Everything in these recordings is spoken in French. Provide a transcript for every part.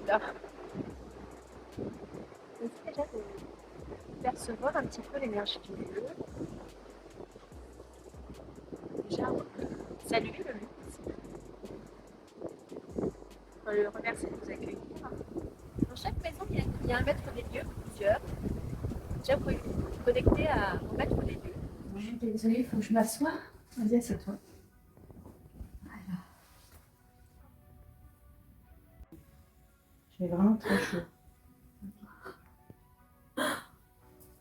D'accord. Essaie déjà de percevoir un petit peu l'énergie du lieu. Déjà, saluer le lieu aussi. Enfin, le remercier de nous accueillir. Dans chaque maison, il y a un maître des lieux, plusieurs. Déjà, vous pouvez vous connecter au maître des lieux. Oui, désolée, il faut que je m'assoie. Vas-y, assieds-toi. Voilà. J'ai vraiment très chaud.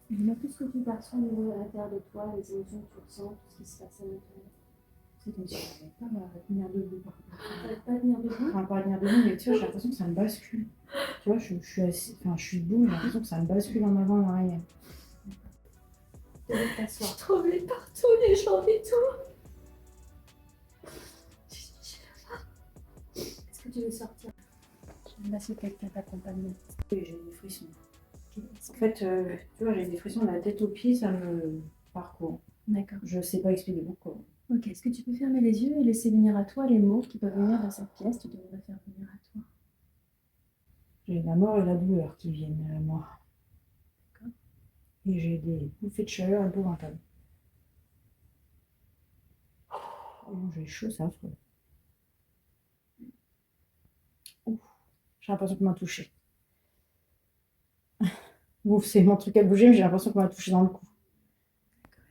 Dis-moi tout ce que tu perçois au niveau de l'intérieur de toi, les émotions que tu ressens, tout ce qui se passe à l'intérieur. C'est comme si je n'arrivais pas à tenir debout. T'arrives pas à tenir debout? Enfin, pas à tenir debout, mais tu vois, j'ai l'impression que ça me bascule. Tu vois, je suis assis, enfin, je suis debout, j'ai l'impression que ça me bascule en avant et en arrière. J'ai tremblé partout, les jambes et tout. Est-ce que tu veux sortir? Je vais laisser quelqu'un t'accompagner. Oui, j'ai des frissons. En fait, tu vois, j'ai des frissons de la tête aux pieds, ça me parcourt. D'accord. Je ne sais pas expliquer pourquoi. Ok, est-ce que tu peux fermer les yeux et laisser venir à toi les mots qui peuvent venir dans cette pièce? Tu devrais faire venir à toi. J'ai la mort et la douleur qui viennent à moi. D'accord. Et j'ai des bouffées de chaleur épouvantables. Oh, j'ai chaud, c'est affreux. Ouf, j'ai l'impression qu'on m'a touché. Ouf, c'est mon truc à bouger, mais j'ai l'impression qu'on m'a touché dans le cou.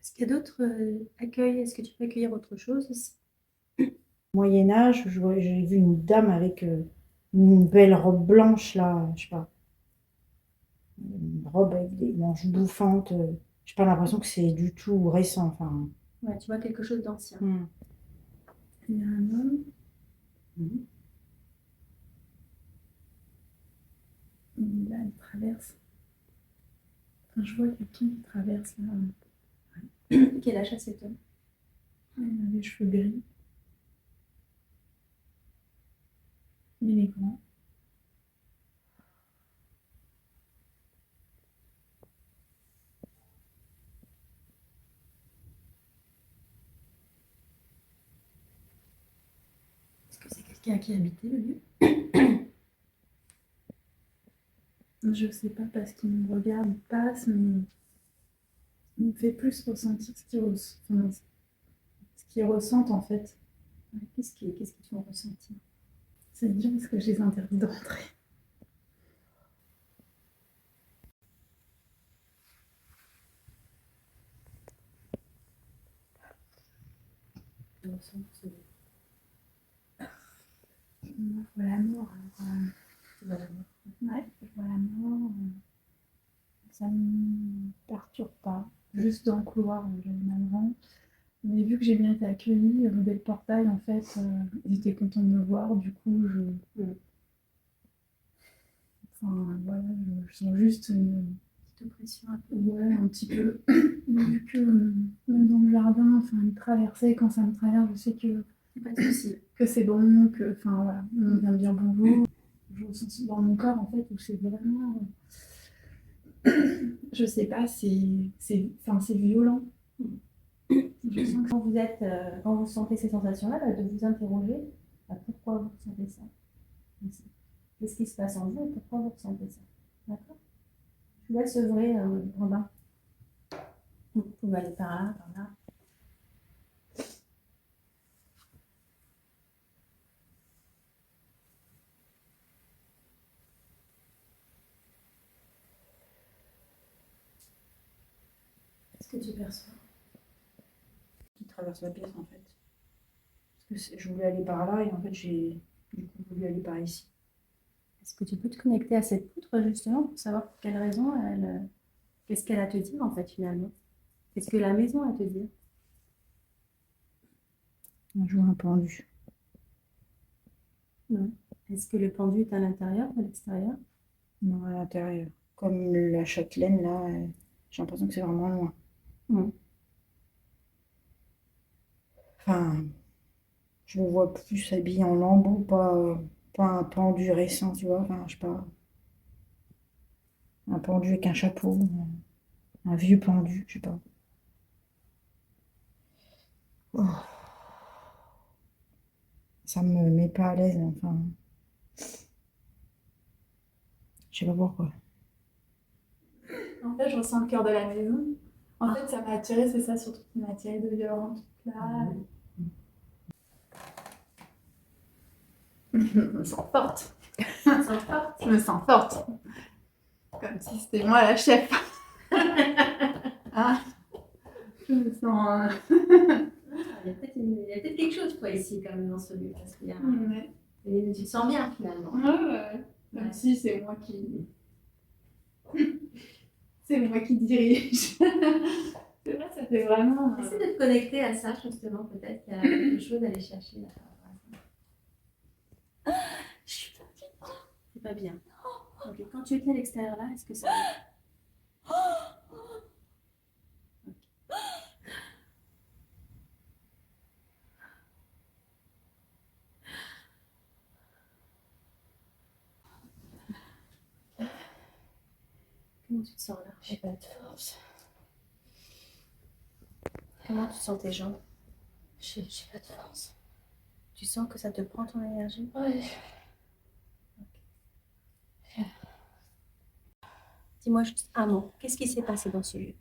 Est-ce qu'il y a d'autres accueils? Est-ce que tu peux accueillir autre chose aussi? Moyen Âge, j'ai vu une dame avec une belle robe blanche, là, je sais pas, une robe avec des manches bouffantes. J'ai pas l'impression que c'est du tout récent. Enfin. Ouais, tu vois quelque chose d'ancien. Il y a un homme. Là, il traverse. Enfin, je vois quelqu'un qui traverse là. Quel âge a cet homme? Il a les cheveux gris. Il est grand. Est-ce que c'est quelqu'un qui habitait le lieu? Je sais pas parce qu'il me regarde, il passe, mais il me fait plus ressentir ce qu'ils ressentent en fait. Qu'est-ce qu'ils te font ressentir? C'est dur parce que je les interdis de rentrer. Je ressens que moi, je vois la mort. Tu vois la mort? Ouais, je vois la mort. Ça me perturbe pas. Juste dans le couloir, j'avais mal au ventre. Mais vu que j'ai bien été accueillie, dès le portail, en fait, ils étaient contents de me voir. Du coup, enfin, voilà, je sens juste une petite oppression un peu. Ouais, un petit peu. Mais vu que même dans le jardin, enfin, ils traversaient, quand ça me traverse, je sais que pas de souci, que c'est bon, que, enfin, voilà, on vient me dire bonjour. Je ressens dans mon corps, en fait, où c'est vraiment, je sais pas, enfin, c'est violent. Je sens que quand vous sentez ces sensations-là, de vous interroger, pourquoi vous ressentez ça? Qu'est-ce qui se passe en vous et pourquoi vous ressentez ça? D'accord? Je vous laisse œuvrer en bas. Vous pouvez aller par là, par là. Qu'est-ce que tu perçois? Qui traverse la pièce en fait. Parce que je voulais aller par là et en fait j'ai du coup voulu aller par ici. Est-ce que tu peux te connecter à cette poutre justement pour savoir pour quelle raison qu'est-ce qu'elle a à te dire en fait finalement? Qu'est-ce que la maison a à te dire? Je vois un pendu. Ouais. Est-ce que le pendu est à l'intérieur ou à l'extérieur? Non, à l'intérieur. Comme la châtelaine, là, j'ai l'impression que c'est vraiment loin. Enfin, je le vois plus habillé en lambeaux, pas un pendu récent, tu vois. Enfin, je sais pas. Un pendu avec un chapeau, un vieux pendu, je sais pas. Oh, ça me met pas à l'aise, enfin. Je sais pas pourquoi. En fait, je ressens le cœur de la maison. En fait, ça m'a attirée, c'est ça surtout qui m'a attirée de violente. Là. Je me sens forte. Je me sens forte. Comme si c'était moi la chef. Ah, je me sens. Il y a peut-être quelque chose toi ici quand même dans ce lieu parce qu'il y a Ouais. et tu te sens bien finalement. Ouais. Comme si c'est moi qui. C'est moi qui dirige. C'est vrai, ça fait vraiment. Essaie de te connecter à ça justement, peut-être qu'il y a quelque chose à aller chercher là. Je suis pas bien. C'est pas bien. Ok, quand tu étais à l'extérieur là, est-ce que ça Comment tu te sens là? J'ai pas de force. Comment tu sens tes jambes? J'ai pas de force. Tu sens que ça te prend ton énergie? Ouais. Dis-moi juste un mot. Qu'est-ce qui s'est passé dans ce lieu?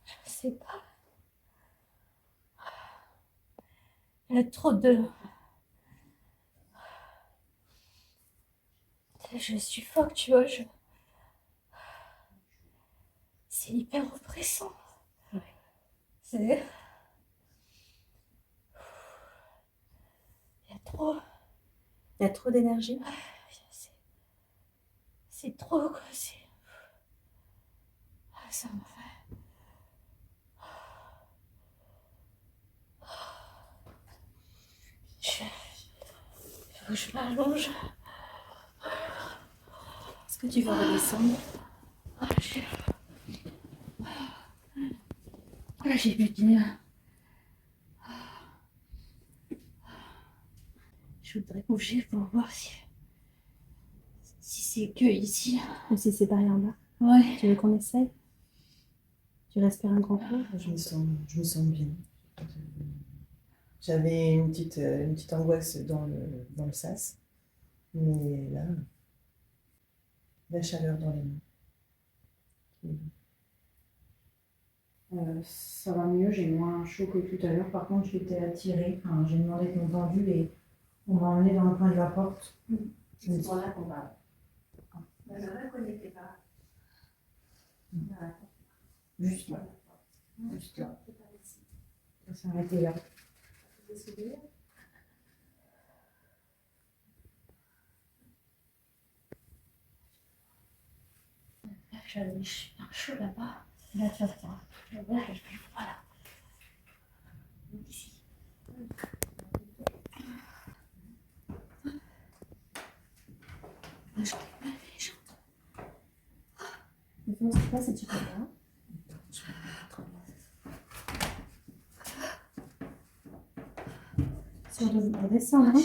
Je sais pas. Il y a trop de. Je suffoque, tu vois. C'est hyper oppressant. Ouais. C'est. Il y a trop. Il y a trop d'énergie? C'est trop, quoi. C'est. Ah, ça me fait. Faut que je m'allonge. Est-ce que tu veux redescendre? Ah, j'ai plus de nerfs. Je voudrais bouger pour voir si c'est que ici. Ou si c'est par là en bas? Ouais. Tu veux qu'on essaye? Tu respires un grand coup? Je me sens bien. J'avais une petite angoisse dans le sas, mais là, la chaleur dans les mains. Ça va mieux, j'ai moins chaud que tout à l'heure. Par contre, j'étais attirée. Enfin, j'ai demandé de me tendu et on m'a emmené dans le coin de la porte. C'est pour là qu'on va. On va connecter par là. Juste là. Juste là. Ça s'est arrêté là. J'avais un chaud là-bas. Là, tu vas voir. Voilà. Ici. Je Ne pense pas si tu peux pas. Si on doit redescendre, hein?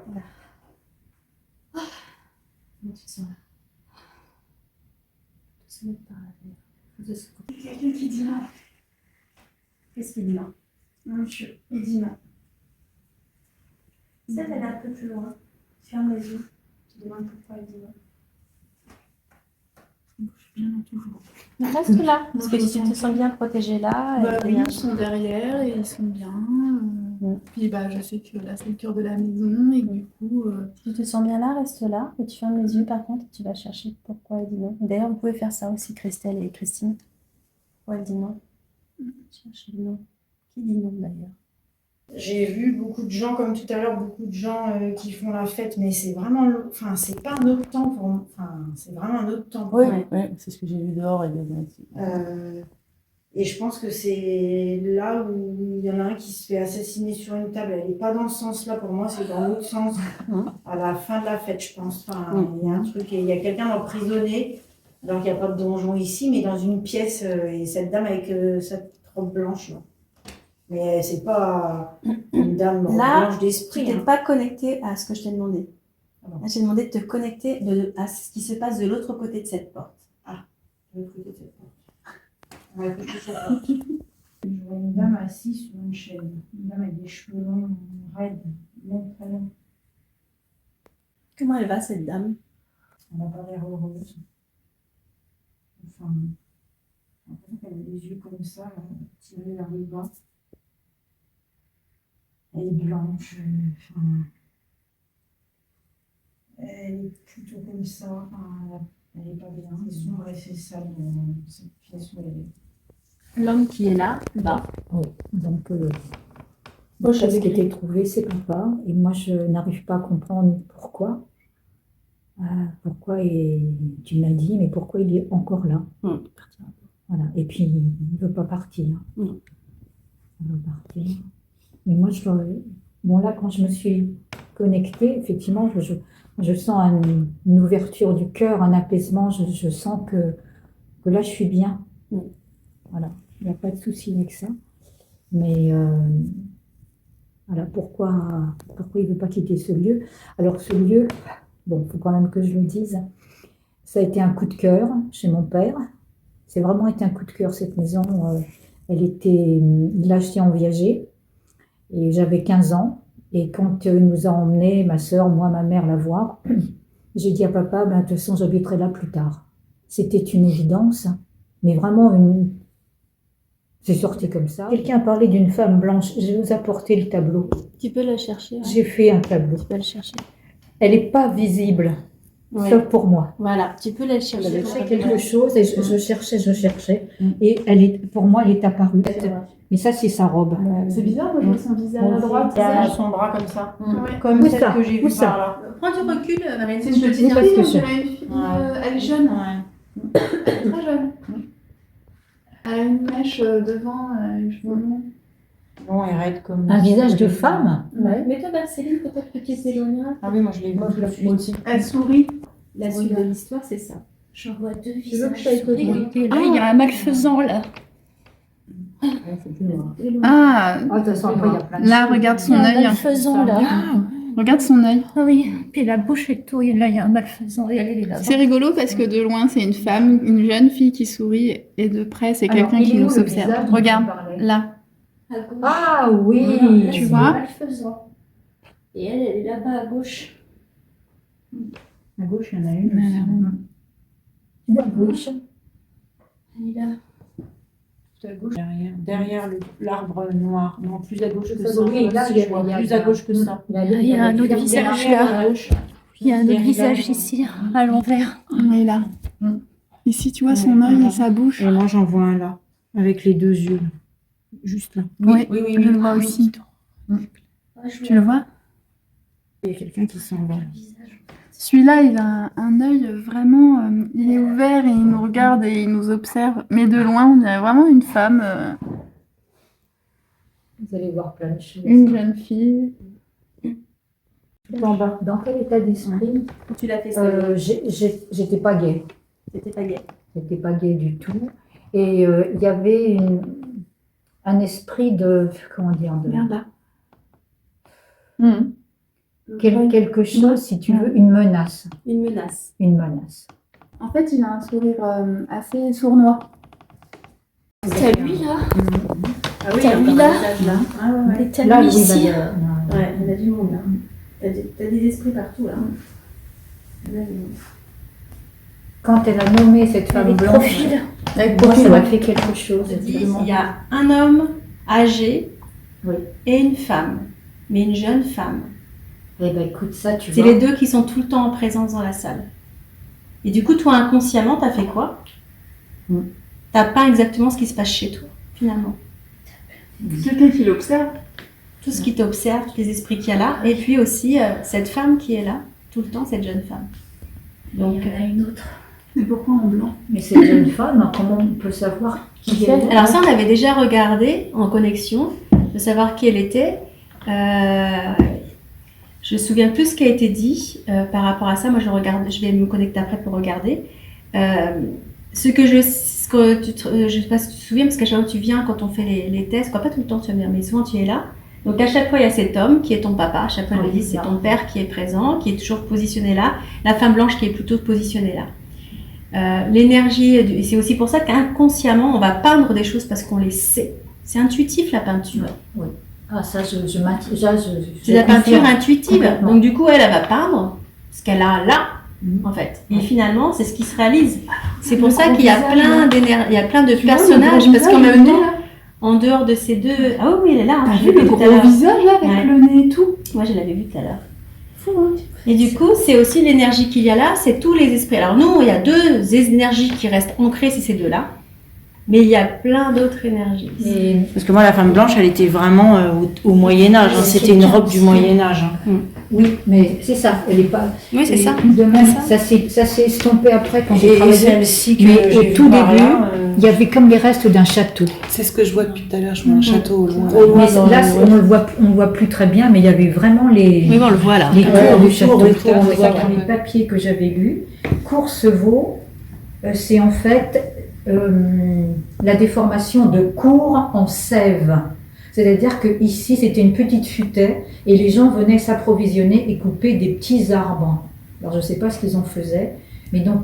Voilà. Comment tu te sens là? Tout se met par là. Il y a quelqu'un qui dit non. Qu'est-ce qu'il dit là? Non, il dit non. Ça, t'allais un peu plus loin. Ferme les yeux. Tu demandes pourquoi il dit non. Bien toujours. Reste là, parce que si tu te sens bien protégé là, Bah, et oui, ils sont derrière et ils sont bien. Mm. Puis bah, je sais que là, c'est le cœur de la maison et que du coup. si tu te sens bien là, reste là, et tu fermes les yeux par contre, et tu vas chercher pourquoi il dit non. D'ailleurs, vous pouvez faire ça aussi, Christelle et Christine. Pourquoi elle dit non? Cherchez le nom. Qui dit non d'ailleurs? J'ai vu beaucoup de gens, comme tout à l'heure, beaucoup de gens qui font la fête, mais c'est vraiment, enfin, c'est pas un autre temps pour moi. Enfin, c'est vraiment un autre temps pour Oui, moi. c'est ce que j'ai vu dehors et Et je pense que c'est là où il y en a un qui se fait assassiner sur une table. Elle n'est pas dans ce sens-là pour moi, c'est dans l'autre sens, à la fin de la fête, je pense. Enfin, il y a un truc, il y a quelqu'un emprisonné, alors qu'il n'y a pas de donjon ici, mais dans une pièce, et cette dame avec cette robe blanche. Là. Mais c'est pas une dame Là, blanche Tu d'esprit. t'es Hein. pas connecté à ce que je t'ai demandé. Ah bon. Là, j'ai demandé de te connecter à ce qui se passe de l'autre côté de cette porte. De l'autre côté de cette porte. On va écouter cette porte. Je vois une dame assise sur une chaise. Une dame avec des cheveux longs, raides, longs, très longs. Comment elle va, cette dame? Elle n'a pas l'air heureuse. Enfin, j'ai l'impression qu'elle a les yeux comme ça, tirés vers le bas. Elle est blanche. Enfin, elle est plutôt comme ça. Enfin, elle n'est pas bien. C'est sombre et c'est sale dans cette pièce où elle est. L'homme qui est là, bas. Oui, donc Poche ce avec qui lui. était trouvé, c'est papa. Et moi, je n'arrive pas à comprendre pourquoi. Pourquoi tu m'as dit, mais pourquoi il est encore là? Voilà. Et puis, il ne veut pas partir. Non. Il veut partir. Mais moi, bon, là, quand je me suis connectée, effectivement, je sens une ouverture du cœur, un apaisement. Je sens que là, je suis bien. Voilà. Il n'y a pas de souci avec ça. Mais voilà, pourquoi il ne veut pas quitter ce lieu? Alors, ce lieu, bon, il faut quand même que je le dise, ça a été un coup de cœur chez mon père. C'est vraiment été un coup de cœur, cette maison. Il l'a achetée en viager. Et j'avais 15 ans. Et quand il nous a emmenés, ma soeur, moi, ma mère, la voir, j'ai dit à papa, de toute façon, j'habiterai là plus tard. C'était une évidence, mais vraiment c'est sorti comme ça. Quelqu'un a parlé d'une femme blanche. Je vais vous apporter le tableau. Tu peux la chercher. J'ai fait un tableau. Tu peux le chercher. Elle n'est pas visible, Ouais. sauf pour moi. Voilà, tu peux la chercher. J'ai fait quelque chose et je cherchais. Et pour moi, elle est apparue. Mais ça, c'est sa robe. C'est bizarre, moi je vois son visage à droite. Il a visage. son bras comme ça. Ouais. Comme Où celle ça que j'ai Où vue ça par là. Prends du recul, Marine. C'est une petite Oui, parce fille, que on je- dirait une fille. Elle est jeune, très jeune. Elle a une mèche devant, les cheveux longs. Non, elle raide comme Un visage de femme. Ouais. Mais toi, Céline, peut-être que tu t'éloigneras. Ah oui, moi je l'ai vu tout de suite. aussi. Elle sourit. La suite de l'histoire, c'est ça. J'en vois deux veux que visages. je t'aille côté Ah, il y a un malfaisant là. Ah, Ah, de toute façon, après, il y a plein de là, choses. regarde Il y son a un œil. malfaisant là. Regarde son œil. Ah oui, puis la bouche et tout, et là il y a un malfaisant et elle est là. C'est rigolo parce que de loin, c'est une femme, une jeune fille qui sourit, et de près, c'est Alors, quelqu'un il qui est où, nous le observe. visage dont Regarde, tu parlais là. À gauche. Ah oui. Là, tu c'est vois le malfaisant. Et elle est là-bas à gauche. À gauche, il y en a une. Voilà. aussi. Tu vois, à gauche. Elle est là. Tout à gauche. Derrière l'arbre noir. Non, plus à gauche que Ça, ça. oui, là, Si, je vois plus à gauche que ça. Il y a un autre visage là. Il y a un autre Derrière. visage ici, à l'envers. Oui, là. Ici, tu vois son œil et sa bouche. Et moi, j'en vois un là, avec les deux yeux. Juste là. Oui, oui, je le vois aussi. Ah, je Tu le vois? Il y a quelqu'un qui s'en va. vois le visage. Celui-là, il a un œil vraiment, il est ouvert et il nous regarde et il nous observe. Mais de loin, on dirait vraiment une femme, Vous allez voir plein de choses. une jeune fille. Tout en bas. Dans quel état d'esprit Tu l'as fait J'étais pas gaie. C'était pas gay. J'étais pas gaie du tout. Et il y avait un esprit de, comment dire, Regarde là. quelque chose, si tu veux, une menace. Une menace. Une menace. En fait, il a un sourire assez sournois. T'as lui là. Ah oui, T'as il y a lui, là. un visage là. Ah ouais, ouais. Et t'as Là, lui oui, ici. Ouais, il y a du monde là. T'as des esprits partout là. Il y a du monde. Quand elle a nommé cette femme Avec blanche, profil. moi, ça m'a fait quelque chose. Je te dis, vraiment. il y a un homme âgé Oui. et une femme, mais une jeune femme. Eh ben, écoute, ça, tu C'est vois. les deux qui sont tout le temps en présence dans la salle. Et du coup, toi, inconsciemment, t'as fait quoi? T'as pas exactement ce qui se passe chez toi, finalement. Quelqu'un qui l'observe. Tout ce qui t'observe, tous les esprits qu'il y a là, et puis aussi cette femme qui est là, tout le temps, cette jeune femme. Donc, Il y en a une autre. Mais pourquoi en blanc? Mais cette jeune femme, comment on peut savoir qui elle est? alors ça, on avait déjà regardé en connexion, de savoir qui elle était. Je me souviens plus ce qui a été dit par rapport à ça. Moi, je vais me connecter après pour regarder. Je sais pas si tu te souviens, parce qu'à chaque fois que tu viens, quand on fait les tests, quoi, pas tout le temps tu viens, mais souvent tu es là. Donc à chaque fois, il y a cet homme qui est ton papa. À chaque fois, on Oui, lui dit c'est c'est ça. ton père qui est présent, qui est toujours positionné là. La femme blanche qui est plutôt positionnée là. L'énergie, et c'est aussi pour ça qu'inconsciemment, on va peindre des choses parce qu'on les sait. C'est intuitif la peinture. Ah, ça, je maintiens. C'est la peinture confirme. intuitive. Complètement. Donc du coup, elle va peindre ce qu'elle a là, en fait. Et finalement, c'est ce qui se réalise. C'est pour ça qu'il y a plein d'énergie, il y a plein de personnages, parce qu'en même temps, en dehors de ces deux... Ah oui, oui, elle est là. T'as Je vu l'ai le tout à gros l'heure. visage là avec Ouais. le nez et tout? Moi, je l'avais vu tout à l'heure. Fou, hein. Et du coup, c'est aussi l'énergie qu'il y a là, c'est tous les esprits. Alors nous, il y a deux énergies qui restent ancrées, c'est ces deux-là. Mais il y a plein d'autres énergies. Et Parce que moi, la femme blanche, elle était vraiment au Moyen-Âge. hein. C'était une robe du Moyen-Âge. hein. oui, mais c'est ça. Elle est pas. Oui, c'est ça. De même, ça s'est estompé après quand j'ai Et travaillé. celle-ci que Mais j'ai au vue tout par début, là, il y avait comme les restes d'un château. C'est ce que je vois depuis tout à l'heure, je vois un château au loin. Mais là, on le voit plus très bien, mais il y avait vraiment les. Oui, bon, on le voit là. Les cours du château, autour, on on voit voit, dans ouais. les papiers que j'avais lus. Courcevaux, c'est en fait la déformation de cours en sève. C'est-à-dire que ici c'était une petite futaie et les gens venaient s'approvisionner et couper des petits arbres. Alors je ne sais pas ce qu'ils en faisaient, mais donc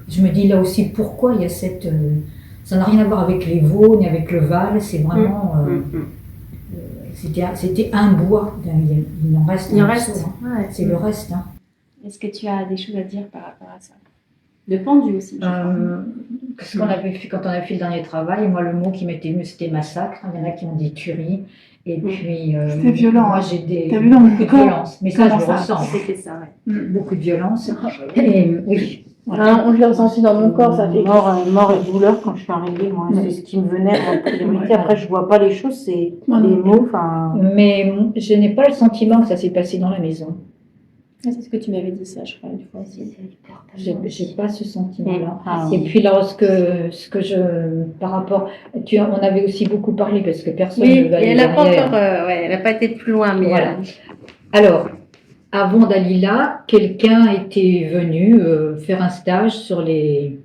je me dis là aussi pourquoi il y a cette. Ça n'a rien à voir avec les veaux ni avec le Val, c'est vraiment. C'était un bois. Il en reste. Il en un reste. morceau, hein. Ouais. C'est le reste. Hein. Est-ce que tu as des choses à dire par rapport à ça? De pendu aussi. je crois. Ce qu'on avait fait quand on a fait le dernier travail, moi le mot qui m'était venu c'était massacre. Il y en a qui ont dit tuerie. Et puis C'était violent, moi hein. j'ai T'as vu dans mon beaucoup de corps violence. Mais ça je comment le ça ressens. C'était ça, ouais. Beaucoup de violence. Et oui. On l'a ressenti dans mon corps, ça fait. Mort et douleur quand je suis arrivée, moi. C'est ce qui me venait en priorité. Après, je vois pas les choses, c'est Ouais. les mots. Enfin, Mais je n'ai pas le sentiment que ça s'est passé dans la maison. Ah, c'est ce que tu m'avais dit ça, je crois, une fois aussi. J'ai pas ce sentiment-là. ah, Et puis par rapport, on avait aussi beaucoup parlé parce que personne Oui, ne va et aller elle n'a pas derrière. encore, elle n'a pas été plus loin, mais Voilà. Alors, avant Dalila, quelqu'un était venu faire un stage sur les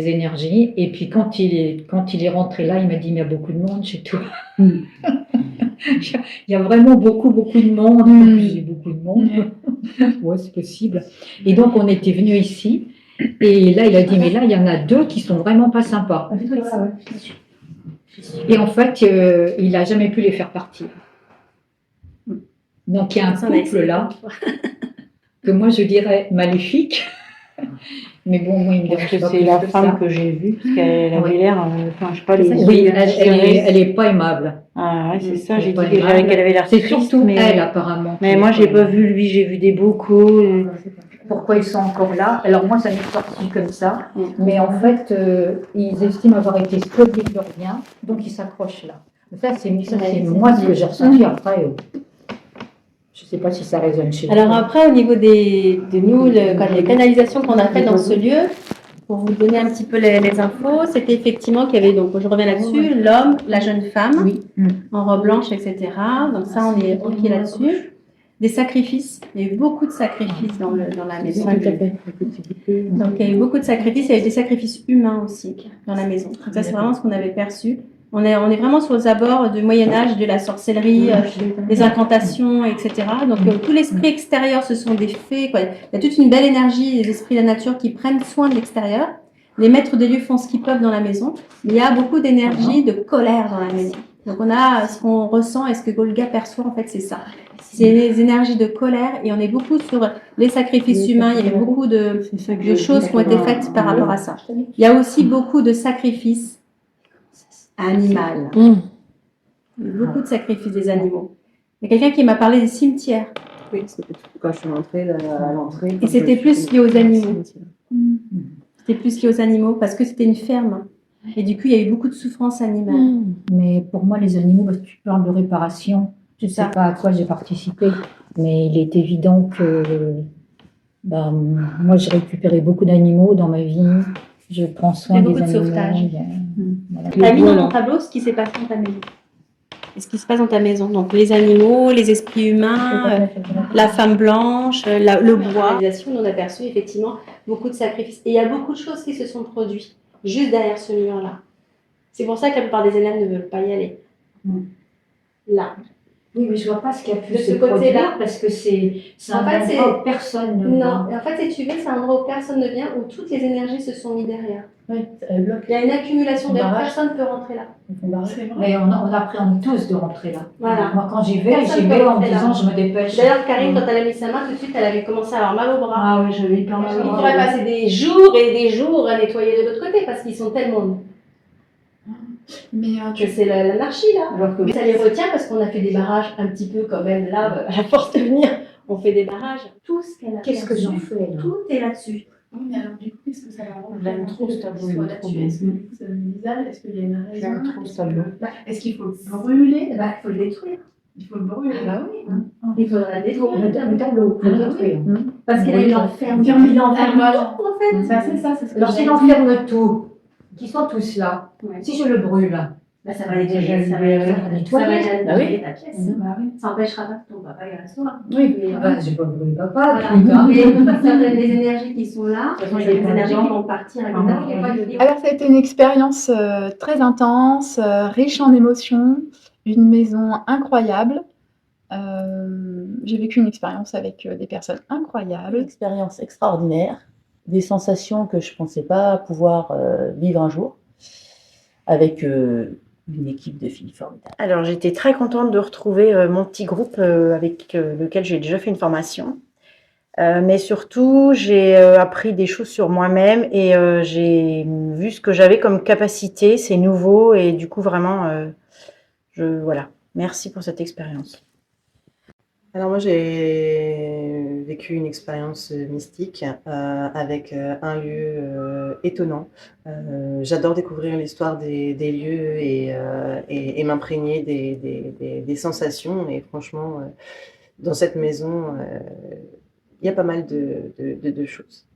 énergies. Et puis quand il est rentré là, il m'a dit, mais il y a beaucoup de monde chez toi. Il y a vraiment beaucoup de monde. J'ai beaucoup de monde. Ouais, c'est possible. Et donc, on était venu ici. Et là, il a dit, mais là, il y en a deux qui sont vraiment pas sympas. Et en fait, il n'a jamais pu les faire partir. Donc, il y a un Ça, on a couple essayé là, plein de fois. que moi, je dirais maléfique. Mais bon, moi, il me parce dérange que pas c'est plus la que femme ça. que j'ai vue, parce qu'elle avait Ouais. l'air, enfin, je sais pas, les Oui, yeux elle est pas aimable. Ah, ouais, c'est ça, Elle j'ai est dit pas qu'elle aimable. avait l'air C'est triste, surtout mais... elle, apparemment. Mais qui moi, est j'ai pas pas vu lui, j'ai vu des bocaux. Pourquoi ils sont encore là? Alors moi, ça m'est sorti comme ça. Mais en fait, ils estiment avoir été spoliés de leurs biens, donc ils s'accrochent là. Ça, c'est moi ce que j'ai ressenti après. Je ne sais pas si ça résonne chez vous. Alors après, au niveau de nous, les canalisations qu'on a faites dans ce lieu, pour vous donner un petit peu les infos, c'était effectivement qu'il y avait, donc je reviens là-dessus, l'homme, la jeune femme, Oui. en robe blanche, etc. Donc ça, on est OK là-dessus. Des sacrifices, il y a eu beaucoup de sacrifices dans la maison. Donc il y a eu beaucoup de sacrifices, il y a eu des sacrifices humains aussi dans la maison. Donc ça, c'est vraiment ce qu'on avait perçu. On est vraiment sur les abords du Moyen-Âge, de la sorcellerie, des incantations, etc. Donc tout l'esprit extérieur, ce sont des fées, quoi. Il y a toute une belle énergie des esprits de la nature qui prennent soin de l'extérieur. Les maîtres des lieux font ce qu'ils peuvent dans la maison. Il y a beaucoup d'énergie, de colère dans la maison. Donc on a ce qu'on ressent et ce que Golga perçoit, en fait, c'est ça. C'est les énergies de colère et on est beaucoup sur les sacrifices humains. Il y a eu beaucoup de choses qui ont été faites par rapport à ça. Il y a aussi beaucoup de sacrifices animaux. Il y a eu beaucoup de sacrifices des animaux. Il y a quelqu'un qui m'a parlé des cimetières. Oui, c'était quand je suis rentrée à l'entrée. Et c'était plus lié aux animaux. C'était plus lié aux animaux parce que c'était une ferme. Et du coup, il y a eu beaucoup de souffrance animale. Mais pour moi, les animaux, parce que tu parles de réparation, je ne sais pas à quoi j'ai participé, mais il est évident que moi, j'ai récupéré beaucoup d'animaux dans ma vie. Je prends soin Il y a des beaucoup de animaux. sauvetage. Voilà. Tu as mis dans ton tableau ce qui s'est passé dans ta maison. Et ce qui se passe dans ta maison. Donc les animaux, les esprits humains, la femme blanche, le bois. On a perçu effectivement beaucoup de sacrifices. Et il y a beaucoup de choses qui se sont produites juste derrière ce mur-là. C'est pour ça que la plupart des élèves ne veulent pas y aller. Là. Oui, mais je vois pas ce qui a pu De se ce côté-là. produire parce que c'est En un fait, endroit où personne ne Non, va. et en fait, si tu veux, c'est un endroit où personne ne vient, où toutes les énergies se sont mises derrière. Oui, elle bloque. Il y a une accumulation Son d'air, barrage. personne ne peut rentrer là. On barrage. C'est vrai. Mais on appréhende tous de rentrer là. Voilà. Moi, quand j'y vais, Personne j'y peut vais en me rentrer là. disant je me dépêche. D'ailleurs, Karine, quand elle a mis sa main, tout de suite, elle avait commencé à avoir mal au bras. Ah oui, je vais hyper mal Il au pourrait bras. passer des jours et des jours à nettoyer de l'autre côté parce qu'ils sont tellement. Mais Que c'est l'anarchie là. Alors que Mais ça les retient parce qu'on a fait des barrages un petit peu quand même là, à force de venir, on fait des barrages. Tout ce qu'elle a qu'est-ce que j'en fais là? Tout est là-dessus. oui, mais alors du coup, qu'est-ce que ça va rendre J'aime trop ce tableau, il est soit trop là-dessus? beau. Est-ce que du coup, ça donne visage? Est-ce qu'il y a une raison? J'aime trop ce tableau. Est-ce qu'il faut brûler? Bah, il faut le détruire. Il faut le brûler. Ah bah oui. Il faudra le détruire. Le tableau, le détruire. Parce qu'il a il enferme. Il enferme voilà. tout en fait. Ça, c'est ça, c'est ce que Alors j'ai s'il enferme tout, qu'ils sont tous là, Ouais. si je le brûle, Bah, ça va les Déjà, ça va libérer, ça va nettoyer. nettoyer Ah oui. ta pièce. Bah oui. Ça n'empêchera pas que ton papa y restera. Oui, Mais, j'ai pas brûlé papa, voilà. putain. Mais ça donne des énergies qui sont là. De toute façon, Il y il a est des pas énergies dedans. qui vont partir. Ah, évidemment. il y a pas de- Alors, ça a été une expérience très intense, riche en émotions, une maison incroyable. J'ai vécu une expérience avec des personnes Une incroyables. expérience extraordinaire, des sensations que je ne pensais pas pouvoir vivre un jour, avec une équipe de filles formidables. Alors j'étais très contente de retrouver mon petit groupe avec lequel j'ai déjà fait une formation. Mais surtout, j'ai appris des choses sur moi-même et j'ai vu ce que j'avais comme capacité, c'est nouveau et du coup vraiment, voilà. Merci pour cette expérience. Alors moi j'ai vécu une expérience mystique avec un lieu étonnant. J'adore découvrir l'histoire des lieux et m'imprégner des sensations. Et franchement, dans cette maison, il y a pas mal de choses.